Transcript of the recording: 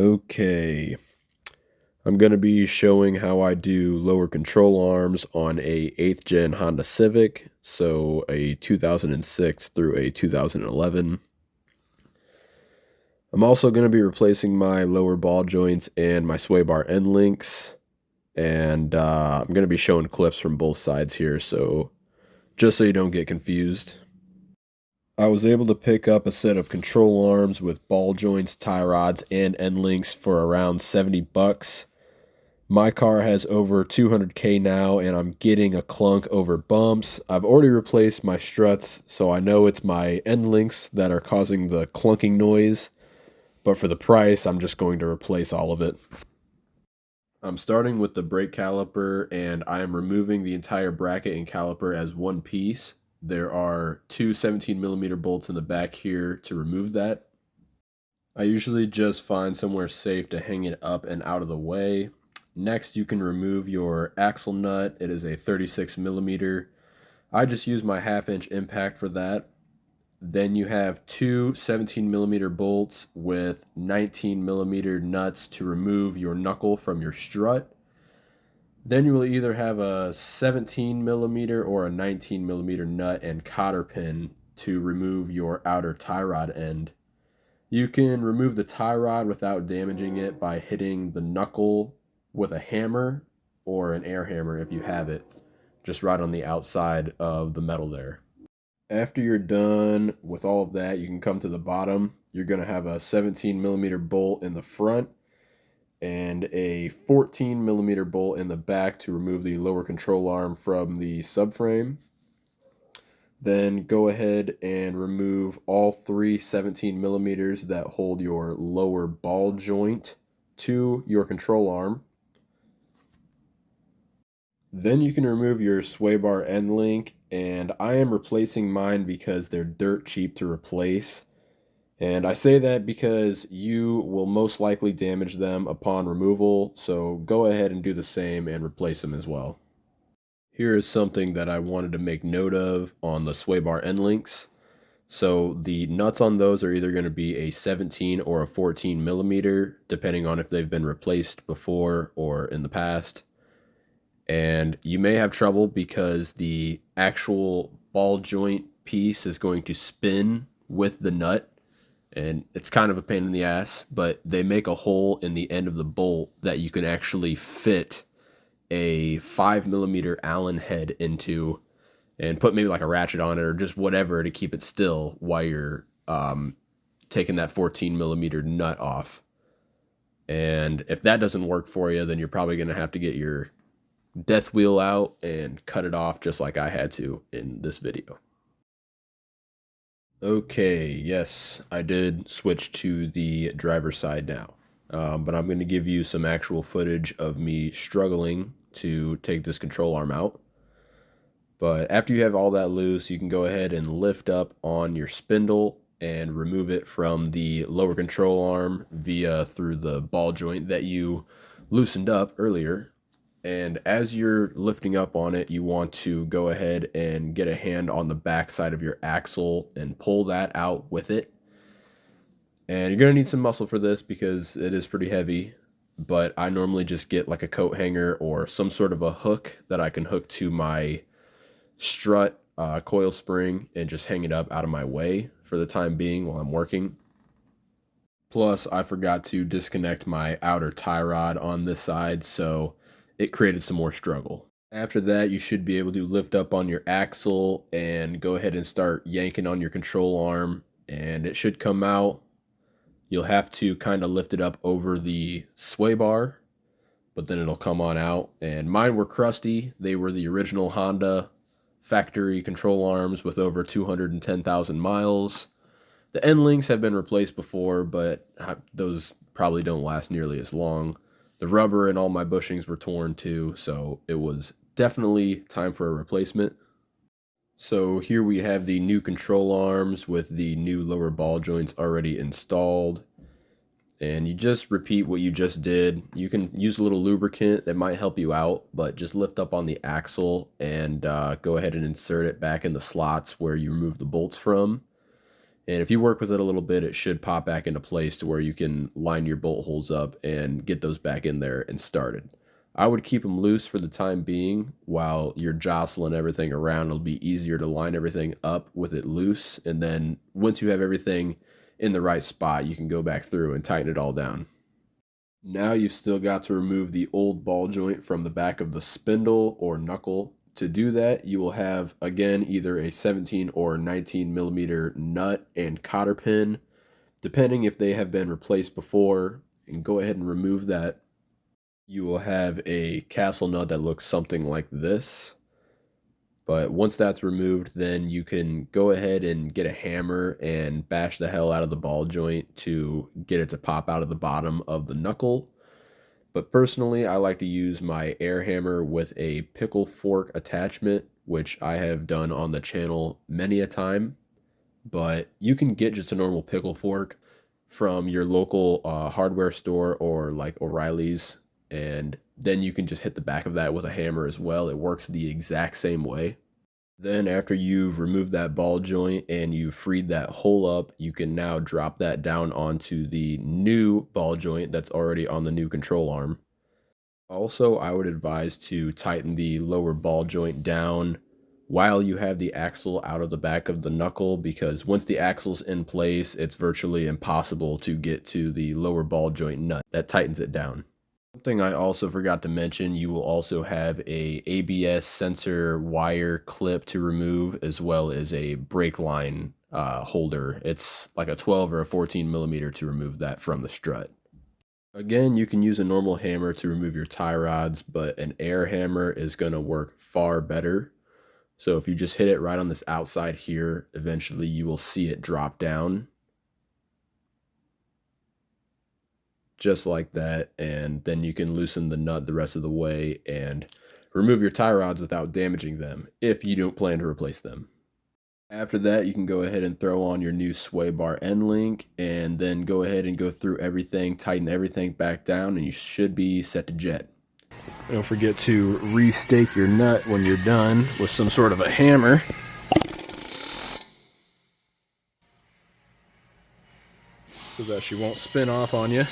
Okay, I'm going to be showing how I do lower control arms on a 8th gen Honda Civic, so a 2006 through a 2011. I'm also going to be replacing my lower ball joints and my sway bar end links, and I'm going to be showing clips from both sides here, so just so you don't get confused. I was able to pick up a set of control arms with ball joints, tie rods, and end links for around 70 bucks. My car has over 200K now, and I'm getting a clunk over bumps. I've already replaced my struts, so I know it's my end links that are causing the clunking noise. But for the price, I'm just going to replace all of it. I'm starting with the brake caliper, and I am removing the entire bracket and caliper as one piece. There are two 17mm bolts in the back here to remove that. I usually just find somewhere safe to hang it up and out of the way. Next, you can remove your axle nut. It is a 36mm. I just use my 1/2 inch impact for that. Then you have two 17mm bolts with 19mm nuts to remove your knuckle from your strut. Then you will either have a 17mm or a 19mm nut and cotter pin to remove your outer tie rod end. You can remove the tie rod without damaging it by hitting the knuckle with a hammer or an air hammer if you have it, just right on the outside of the metal there. After you're done with all of that, you can come to the bottom. You're going to have a 17mm bolt in the front and a 14mm bolt in the back to remove the lower control arm from the subframe. Then go ahead and remove all three 17mm that hold your lower ball joint to your control arm. Then you can remove your sway bar end link, and I am replacing mine because they're dirt cheap to replace. And I say that because you will most likely damage them upon removal, so go ahead and do the same and replace them as well. Here is something that I wanted to make note of on the sway bar end links. So the nuts on those are either going to be a 17 or a 14mm, depending on if they've been replaced before or in the past. And you may have trouble because the actual ball joint piece is going to spin with the nut, and it's kind of a pain in the ass, but they make a hole in the end of the bolt that you can actually fit a 5mm Allen head into and put maybe like a ratchet on it or just whatever to keep it still while you're taking that 14mm nut off. And if that doesn't work for you, then you're probably going to have to get your death wheel out and cut it off just like I had to in this video. Okay, yes, I did switch to the driver's side now, but I'm going to give you some actual footage of me struggling to take this control arm out. But after you have all that loose, you can go ahead and lift up on your spindle and remove it from the lower control arm via through the ball joint that you loosened up earlier. And as you're lifting up on it, you want to go ahead and get a hand on the back side of your axle and pull that out with it. And you're going to need some muscle for this because it is pretty heavy, but I normally just get like a coat hanger or some sort of a hook that I can hook to my strut coil spring and just hang it up out of my way for the time being while I'm working. Plus, I forgot to disconnect my outer tie rod on this side, so it created some more struggle. After that, you should be able to lift up on your axle and go ahead and start yanking on your control arm, and it should come out. You'll have to kind of lift it up over the sway bar, but then it'll come on out. And mine were crusty. They were the original Honda factory control arms with over 210,000 miles. The end links have been replaced before, but those probably don't last nearly as long. The rubber in all my bushings were torn too, so it was definitely time for a replacement. So here we have the new control arms with the new lower ball joints already installed. And you just repeat what you just did. You can use a little lubricant that might help you out, but just lift up on the axle and go ahead and insert it back in the slots where you remove the bolts from. And if you work with it a little bit, it should pop back into place to where you can line your bolt holes up and get those back in there and started. I would keep them loose for the time being while you're jostling everything around. It'll be easier to line everything up with it loose. And then once you have everything in the right spot, you can go back through and tighten it all down. Now you've still got to remove the old ball joint from the back of the spindle or knuckle. To do that, you will have, again, either a 17 or 19 millimeter nut and cotter pin, depending if they have been replaced before, and go ahead and remove that. You will have a castle nut that looks something like this. But once that's removed, then you can go ahead and get a hammer and bash the hell out of the ball joint to get it to pop out of the bottom of the knuckle. But personally, I like to use my air hammer with a pickle fork attachment, which I have done on the channel many a time. But you can get just a normal pickle fork from your local hardware store or like O'Reilly's, and then you can just hit the back of that with a hammer as well. It works the exact same way. Then after you've removed that ball joint and you've freed that hole up, you can now drop that down onto the new ball joint that's already on the new control arm. Also, I would advise to tighten the lower ball joint down while you have the axle out of the back of the knuckle, because once the axle's in place, it's virtually impossible to get to the lower ball joint nut. That tightens it down. Something I also forgot to mention, you will also have a ABS sensor wire clip to remove, as well as a brake line holder. It's like a 12 or a 14 millimeter to remove that from the strut. Again, you can use a normal hammer to remove your tie rods, but an air hammer is going to work far better. So if you just hit it right on this outside here, eventually you will see it drop down. Just like that, and then you can loosen the nut the rest of the way and remove your tie rods without damaging them if you don't plan to replace them. After that, you can go ahead and throw on your new sway bar end link and then go ahead and go through everything, tighten everything back down, and you should be set to jet. Don't forget to restake your nut when you're done with some sort of a hammer. So that she won't spin off on you.